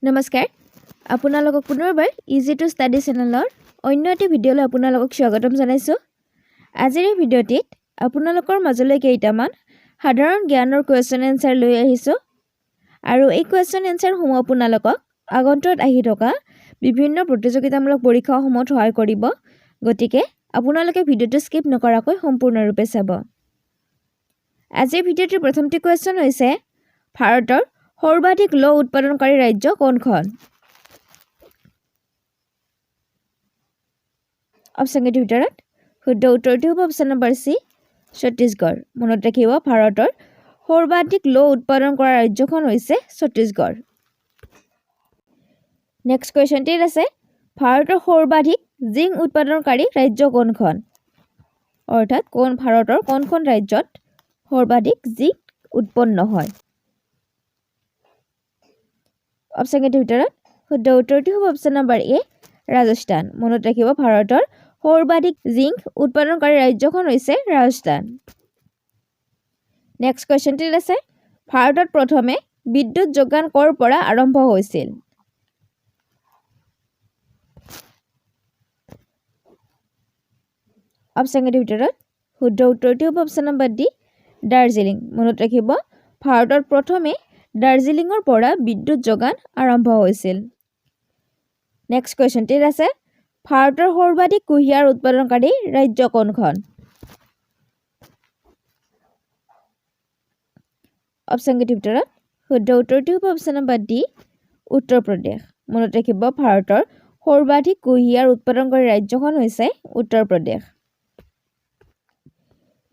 নমস্কাৰ আপোনালোকক পুনৰবাৰ ইজি টু ষ্টাডি চেনেলৰ অন্য এটি ভিডিঅ'লৈ আপোনালোকক স্বাগতম জনাইছোঁ। আজিৰ এই ভিডিঅ'টিত আপোনালোকৰ মাজলৈ কেইটামান সাধাৰণ জ্ঞানৰ কুৱেশ্যন এনচাৰ লৈ আহিছোঁ আৰু এই কুৱেশ্যন এনচাৰসমূহ আপোনালোকক আগন্তুক আহি থকা বিভিন্ন প্ৰতিযোগিতামূলক পৰীক্ষাসমূহত সহায় কৰিব। গতিকে আপোনালোকে ভিডিঅ'টো স্কিপ নকৰাকৈ সম্পূৰ্ণৰূপে চাব। আজিৰ ভিডিঅ'টোৰ প্ৰথমটি কুৱেশ্যন হৈছে ভাৰতৰ সৰ্বাধিক লৌ উৎপাদনকাৰী ৰাজ্য কোনখন? অপশ্যনকেইটিৰ ভিতৰত শুদ্ধ উত্তৰটো হ'ব অপশ্যন নম্বৰ চি, ছত্তীশগড়। মনত ৰাখিব, ভাৰতৰ সৰ্বাধিক লৌ উৎপাদন কৰা ৰাজ্যখন হৈছে ছত্তীশগড়। নেক্সট কুৱেশ্যনটিত আছে ভাৰতৰ সৰ্বাধিক জিংক উৎপাদনকাৰী ৰাজ্য কোনখন? অৰ্থাৎ ভাৰতৰ কোনখন ৰাজ্যত সৰ্বাধিক জিংক উৎপন্ন হয়? অপশ্যনকেইটিৰ ভিতৰত শুদ্ধ উত্তৰটো হ'ব অপশ্যন নম্বৰ এ, ৰাজস্থান। মনত ৰাখিব, ভাৰতৰ সৰ্বাধিক জিংক উৎপাদনকাৰী ৰাজ্যখন হৈছে ৰাজস্থান। নেক্সট কুৱেশ্যনটিত আছে ভাৰতত প্ৰথমে বিদ্যুৎ যোগান ক'ৰ পৰা আৰম্ভ হৈছিল? অপশ্যনকেইটিৰ ভিতৰত শুদ্ধ উত্তৰটো হ'ব অপশ্যন নম্বৰ ডি, দাৰ্জিলিং। মনত ৰাখিব, ভাৰতত প্ৰথমে দাৰ্জিলিঙৰ পৰা বিদ্যুৎ যোগান আৰম্ভ হৈছিল। নেক্সট কুৱেশ্যনটিত আছে ভাৰতৰ সৰ্বাধিক কুঁহিয়াৰ উৎপাদনকাৰী ৰাজ্য কোনখন? অপশ্যনকেইটিৰ ভিতৰত শুদ্ধ উত্তৰটো হ'ব option number D, Uttar Pradesh. মনত ৰাখিব, ভাৰতৰ সৰ্বাধিক কুঁহিয়াৰ উৎপাদনকাৰী ৰাজ্যখন হৈছে উত্তৰ প্ৰদেশ।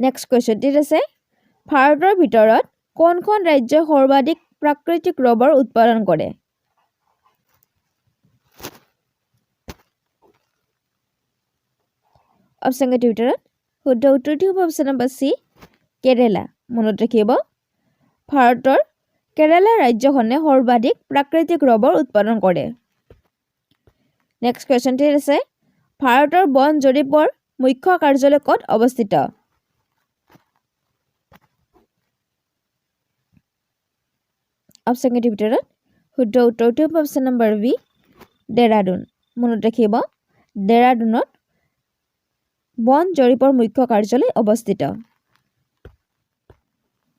নেক্সট কুৱেশ্যনটিত আছে ভাৰতৰ ভিতৰত কোনখন ৰাজ্যই সৰ্বাধিক প্ৰাকৃতিক ৰবৰ উৎপাদন কৰে? অপশ্যনকেইটিৰ ভিতৰত শুদ্ধ উত্তৰটো হ'ব অপশ্যন নম্বৰ চি, কেৰেলা। মনত ৰাখিব, ভাৰতৰ কেৰেলা ৰাজ্যখনে সৰ্বাধিক প্ৰাকৃতিক ৰবৰ উৎপাদন কৰে। নেক্সট কুৱেশ্যনটিত আছে ভাৰতৰ বন জৰীপৰ মুখ্য কাৰ্যালয় ক'ত অৱস্থিত? অপশ্যনকেইটিৰ ভিতৰত শুদ্ধ উত্তৰটো হ'ব অপশ্যন নম্বৰ বি, ডেৰাডুন। মনত ৰাখিব, ডেৰাডুনত বন জৰীপৰ মুখ্য কাৰ্যালয় অৱস্থিত।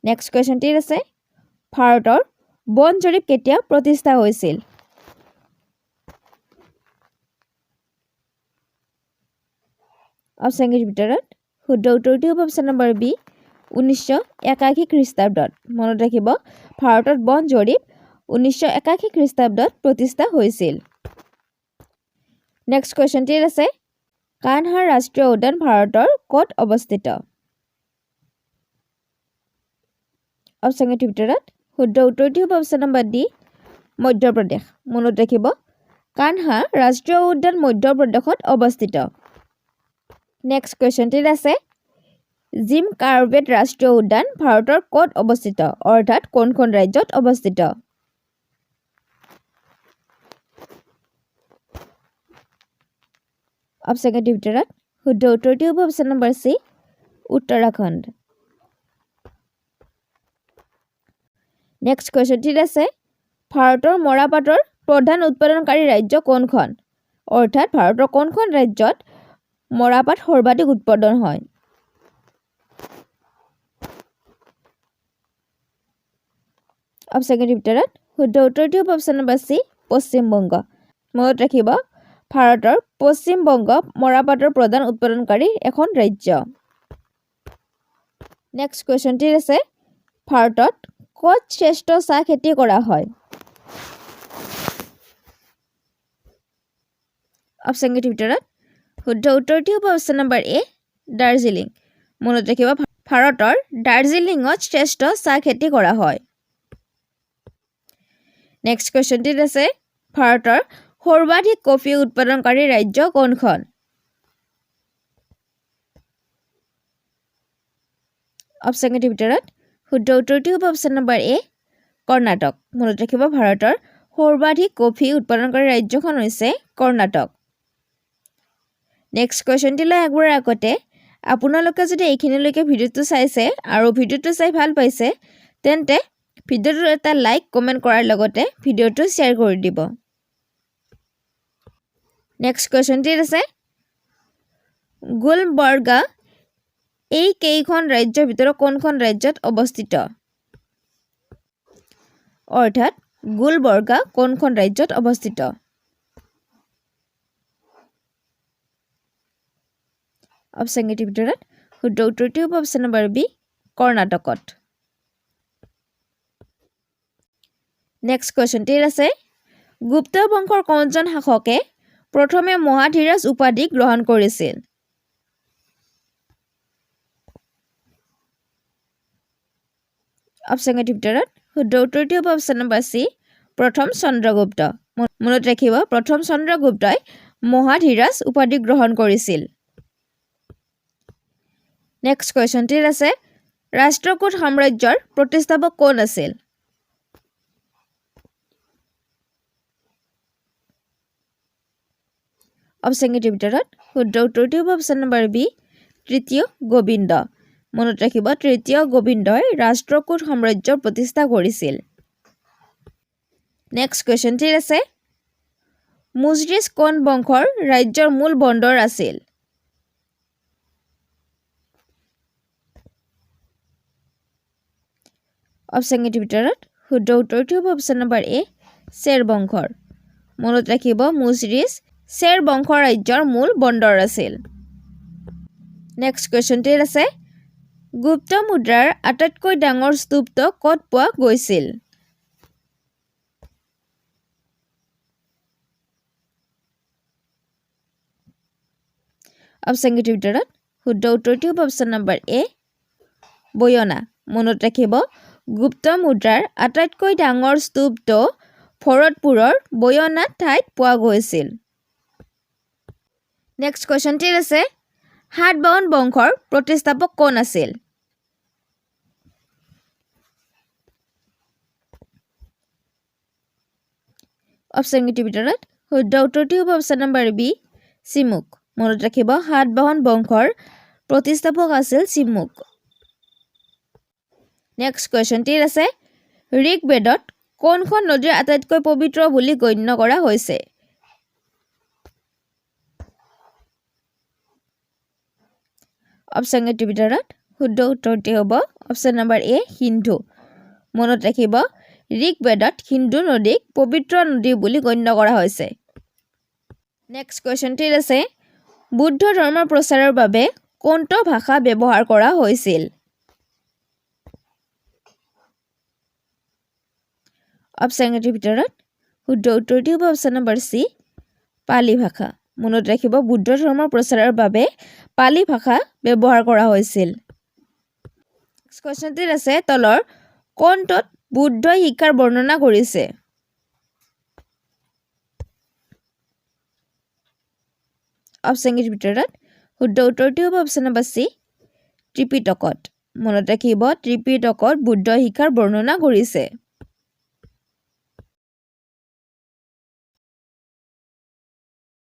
নেক্সট কুৱেশ্যনটিত আছে ভাৰতৰ বন জৰীপ কেতিয়া প্ৰতিষ্ঠা হৈছিল? অপশ্যনকেইটিৰ ভিতৰত শুদ্ধ উত্তৰটো হ'ব অপশ্যন নম্বৰ বি, 1981 খ্ৰীষ্টাব্দত। মনত ৰাখিব, ভাৰতত বন জৰীপ 1981 খ্ৰীষ্টাব্দত প্ৰতিষ্ঠা হৈছিল। নেক্সট কুৱেশ্যনটিত আছে কানহা ৰাষ্ট্ৰীয় উদ্যান ভাৰতৰ ক'ত অৱস্থিত? অপশ্যনকেইটিৰ ভিতৰত শুদ্ধ উত্তৰটো হ'ব অপশ্যন নম্বৰ ডি, মধ্যপ্ৰদেশ। মনত ৰাখিব, কানহা ৰাষ্ট্ৰীয় উদ্যান মধ্যপ্ৰদেশত অৱস্থিত। নেক্সট কুৱেশ্যনটিত আছে জিম কাৰ্বেট ৰাষ্ট্ৰীয় উদ্যান ভাৰতৰ ক'ত অৱস্থিত? অৰ্থাৎ কোনখন ৰাজ্যত অৱস্থিত? অপশ্যনকেইটিৰ ভিতৰত শুদ্ধ উত্তৰটো হ'ব option number C, Uttarakhand. Next কুৱেশ্যনটিত আছে ভাৰতৰ মৰাপাটৰ প্ৰধান উৎপাদনকাৰী ৰাজ্য কোনখন? অৰ্থাৎ ভাৰতৰ কোনখন ৰাজ্যত মৰাপাট সৰ্বাধিক উৎপাদন হয়? অপশ্যনকেইটিৰ ভিতৰত শুদ্ধ উত্তৰটো হ'ব option number C, Paschim Banga. মনত ৰাখিব, ভাৰতৰ পশ্চিম বংগ মৰাপাটৰ প্ৰধান উৎপাদনকাৰী এখন ৰাজ্য। নেক্সট কুৱেশ্যনটিত আছে ভাৰতত ক'ত শ্ৰেষ্ঠ চাহ খেতি কৰা হয়? অপশ্যনকেইটিৰ ভিতৰত শুদ্ধ উত্তৰটো হ'ব অপশ্যন নম্বৰ এ, দাৰ্জিলিং। মনত ৰাখিব, ভাৰতৰ দাৰ্জিলিঙত শ্ৰেষ্ঠ চাহ খেতি কৰা হয়। নেক্সট কুৱেশ্যনটিত আছে ভাৰতৰ সৰ্বাধিক কফি উৎপাদনকাৰী ৰাজ্য কোনখন? অপশ্যনকেইটিৰ ভিতৰত শুদ্ধ উত্তৰটো হ'ব অপশ্যন নম্বৰ এ, কৰ্ণাটক। মনত ৰাখিব, ভাৰতৰ সৰ্বাধিক কফি উৎপাদনকাৰী ৰাজ্যখন হৈছে কৰ্ণাটক। নেক্সট কুৱেশ্যনটিলৈ আগবঢ়াৰ আগতে আপোনালোকে যদি এইখিনিলৈকে ভিডিঅ'টো চাইছে আৰু ভিডিঅ'টো চাই ভাল পাইছে তেন্তে ভিডিঅ'টোৰ এটা লাইক কমেণ্ট কৰাৰ লগতে ভিডিঅ'টো শ্বেয়াৰ কৰি দিব নেক্সট কোৱেশ্চনটি আছে গুলবৰ্গা এই কেইখন ৰাজ্যৰ ভিতৰত কোনখন ৰাজ্যত অৱস্থিত অৰ্থাৎ গুলবৰ্গা কোনখন ৰাজ্যত অৱস্থিত অপচন কেইটিৰ ভিতৰত শুদ্ধ উত্তৰটো হ'ব অপচন নম্বৰ বি কৰ্ণাটকত নেক্সট কোৱেশ্চনটি আছে গুপ্ত বংশৰ কোনজন শাসকে প্ৰথমে মহাধীৰাজ উপাধি গ্ৰহণ কৰিছিল অপচন কেইটিৰ ভিতৰত শুদ্ধ উত্তৰটো হ'ব অপচন নম্বৰ চি প্ৰথম চন্দ্ৰগুপ্ত মনত ৰাখিব প্ৰথম চন্দ্ৰগুপ্তই মহাধীৰাজ উপাধি গ্ৰহণ কৰিছিল নেক্সট কোৱেশ্চনটি আছে ৰাষ্ট্ৰকূট সাম্ৰাজ্যৰ প্ৰতিষ্ঠাপক কোন আছিল অপচন কেইটিৰ ভিতৰত শুদ্ধ উত্তৰটো হ'ব অপচন নম্বৰ বি তৃতীয় গোবিন্দ মনত ৰাখিব তৃতীয় গোবিন্দই ৰাষ্ট্ৰকূট সাম্ৰাজ্যৰ প্ৰতিষ্ঠা কৰিছিল নেক্সট কোৱেশ্চনটি আছে মুজৰিজ কোন বংশৰ ৰাজ্যৰ মূল বন্দৰ আছিল অপচন কেইটিৰ ভিতৰত শুদ্ধ উত্তৰটো হ'ব অপচন নম্বৰ এ শ্বেৰ বংশৰ মনত ৰাখিব মুজৰিজ শ্বেৰ বংশৰ ৰাজ্যৰ মূল বন্দৰ আছিল নেক্সট কোৱেশ্চনটি আছে গুপ্ত মুদ্ৰাৰ আটাইতকৈ ডাঙৰ স্তূপটো ক'ত পোৱা গৈছিল অপচন কেইটিৰ ভিতৰত শুদ্ধ উত্তৰটো হ'ব অপচন নম্বৰ এ বয়না মনত ৰাখিব গুপ্ত মুদ্ৰাৰ আটাইতকৈ ডাঙৰ স্তূপটো ভৰতপুৰৰ বয়না ঠাইত পোৱা গৈছিল নেক্সট কোৱেশ্চনটি আছে সাতবাহন বংশৰ প্ৰতিষ্ঠাপক কোন আছিল অপচন কেইটিৰ ভিতৰত শুদ্ধ উত্তৰটো হ'ব অপচন নম্বৰ বি চিমুক মনত ৰাখিব সাতবাহন বংশৰ প্ৰতিষ্ঠাপক আছিল চিমুক নেক্সট কোৱেশ্চনটি আছে ঋগবেদত কোনখন নদীৰ আটাইতকৈ পবিত্ৰ বুলি গণ্য কৰা হৈছে অপচন কেইটিৰ ভিতৰত শুদ্ধ উত্তৰটো হ'ব অপচন নম্বৰ এ সিন্ধু মনত ৰাখিব ঋগবেদত সিন্ধু নদীক পবিত্ৰ নদী বুলি গণ্য কৰা হৈছে নেক্সট কোৱেশ্চনটি আছে বুদ্ধ ধৰ্মৰ প্ৰচাৰৰ বাবে কোনটো ভাষা ব্যৱহাৰ কৰা হৈছিল অপচন কেইটিৰ ভিতৰত শুদ্ধ উত্তৰটো হ'ব অপচন নম্বৰ চি পালি ভাষা মনত ৰাখিব বুদ্ধ ধৰ্মৰ প্ৰচাৰৰ বাবে পালি ভাষা ব্যৱহাৰ কৰা হৈছিল নেক্সট কোৱেশ্চনটি আছে তলৰ কোনটোত বুদ্ধই শিক্ষাৰ বৰ্ণনা কৰিছে অপচন কেইটিৰ ভিতৰত শুদ্ধ উত্তৰটো হ'ব অপচন নম্বৰ চি ত্ৰিপিটকত মনত ৰাখিব ত্ৰিপিটকত বুদ্ধই শিক্ষাৰ বৰ্ণনা কৰিছে